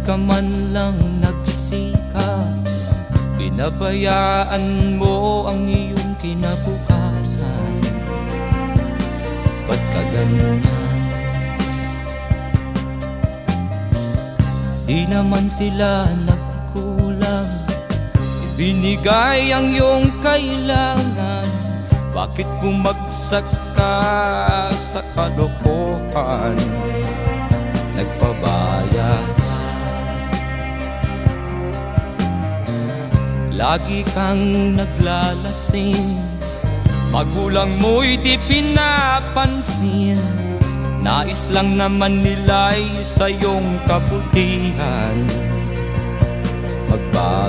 ka man lang nagsikap, binabayaan mo ang iyong kinabukasan. Ba't ka ganyan? Di naman sila nagkulang, ibinigay ang iyong kailangan. Bakit bumagsak ka sa kalokohan? Nagpabaya ka, lagi kang naglalasing, magulang mo'y di pinapansin. Nais lang naman nila'y sa iyong kabutihan.